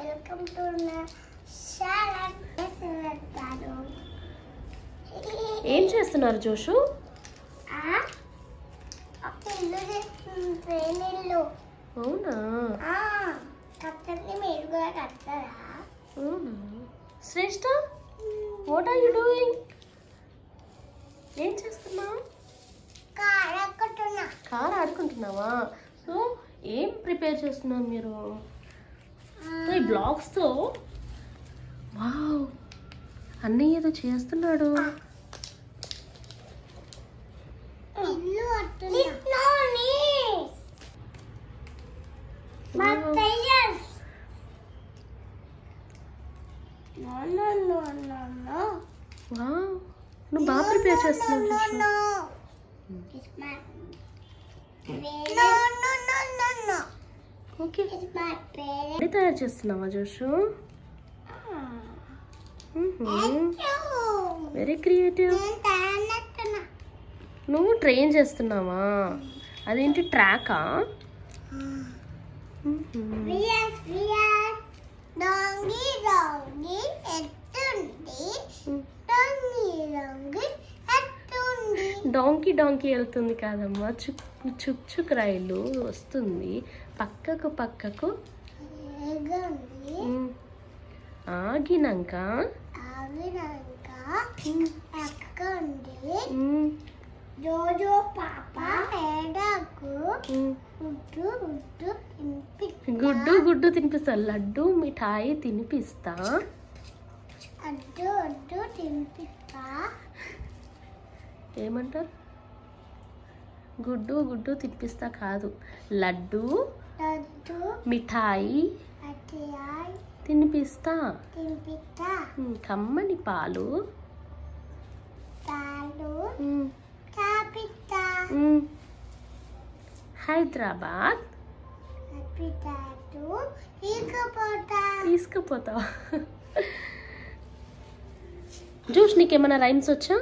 Welcome to ఏం చేస్తున్నారు జోషు? అవునా? మీరు కూడా కట్టారా? అవునా శ్రేష్ఠ, వాట్ ఆర్ యు డూయింగ్? ఏం చేస్తున్నావు? కార్ ఆడుకుంటున్నావా? సో ఏం ప్రిపేర్ చేస్తున్నారు మీరు? ఈ బ్లాగ్స్తో వావ్, అన్నయ్య ఏదో చేస్తున్నాడు. నువ్వు బాగా ప్రిపేర్ చేస్తున్నావు. ఓకే, తయారు చేస్తున్నావా జోషు? Very creative. నువ్వు ట్రైన్ చేస్తున్నావా? అదేంటి, ట్రాకా? డాంకీ డాంకీ వెళ్తుంది కాదమ్మా, చుక్ రైలు వస్తుంది పక్కకు పక్కకు. ఆగినాక గుడ్డు గుడ్డు తినిపిస్తా, లడ్డు మిఠాయి తినిపిస్తా. ఏమంటారు? గుడ్డు గుడ్డు తినిపిస్తా కాదు, లడ్డు మిఠాయి తినిపిస్తా. కమ్మని పాలు హైదరాబాద్ తీసుకుపోతావా? జోష్, నీకేమైనా రైమ్స్ వచ్చా?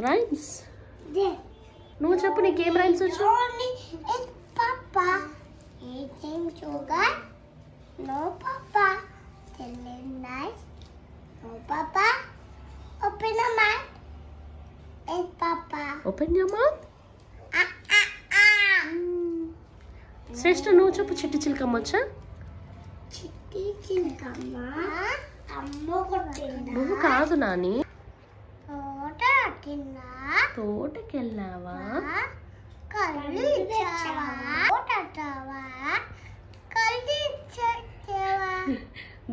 రైమ్స్ నువ్వు చెప్పు, నీకేం రైమ్స్ వచ్చా? No papa, telling nice. No papa, open your mouth. Yes papa. Open your mouth. శ్రేష్ఠ, నువ్వు చెప్పు, చిట్టి చిలకమ్మ వచ్చా? చిట్టి చిలకమ్మ అమ్మ కొట్టిందా? నువ్వు కాదు నాని. తోటకెళ్ళావా? కళ్ళు ఇచ్చావా?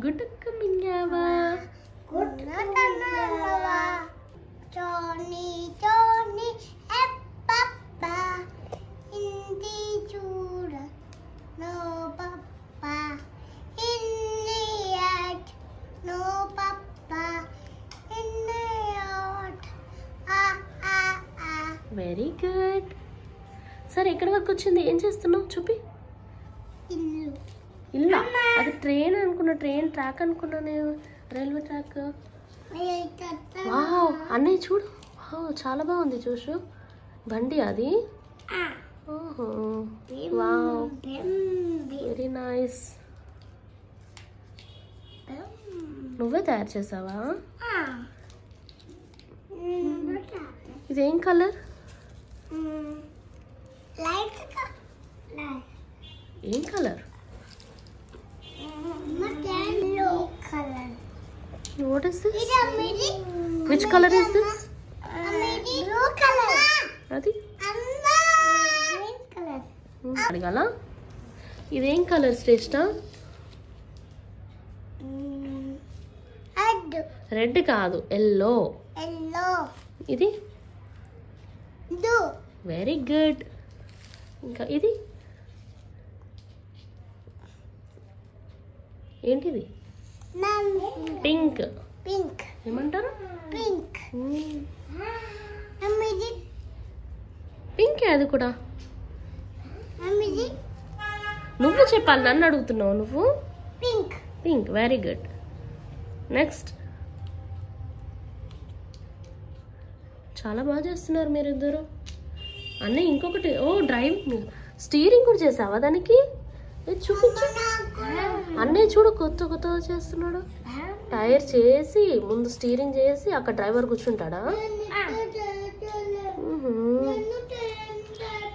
గుట్టుకు మింగావా? Very good. సరే, ఎక్కడి వరకు వచ్చింది? ఏం చేస్తున్నావు చూపి. ఇల్లా? అది ట్రైన్ అనుకున్నా, ట్రైన్ ట్రాక్ అనుకున్నా నేను, రైల్వే ట్రాక్. వావ్, అన్నయ్య చూడు, చాలా బాగుంది చూసు. బండి అది. ఓహో, వావ్, వెరీ నైస్. నువ్వే తయారు చేసావా? ఇదేం కలర్? ఏం colour? What is this? Which color is this? Blue color. అది Green color. అడగాల? ఇదేం కలర్ శ్రేష్ఠ? Red. రెడ్ కాదు, ఎల్లో. Yellow. ఇది? Blue. Very good. ఇంకా ఇది ఏంటిది? పింక్. Pink. ఏమంటారు? Pink. పింక్ అది కూడా. Amidi. నువ్వు చెప్పాలి, నన్ను అడుగుతున్నావు నువ్వు. Pink. Pink, very good. Next. చాలా బాగా చేస్తున్నారు మీరిద్దరు. అన్నీ ఇంకొకటి, ఓ డ్రైవింగ్, స్టీరింగ్ కూడా చేసావా దానికి? ఇది చూపించు. అన్నయ్య చూడు కొత్త కొత్తగా చేస్తున్నాడు. టైర్ చేసి ముందు స్టీరింగ్ చేసి అక్కడ డ్రైవర్ కూర్చుంటాడా?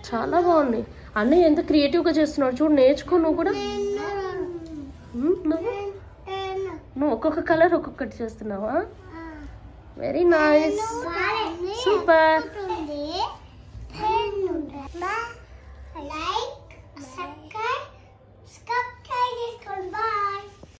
చాలా బాగుంది. అన్నయ్య ఎంత క్రియేటివ్గా చేస్తున్నాడు చూడు. నేర్చుకో నువ్వు కూడా. నువ్వు ఒక్కొక్క కలర్ ఒక్కొక్కటి చేస్తున్నావా? Very nice, super.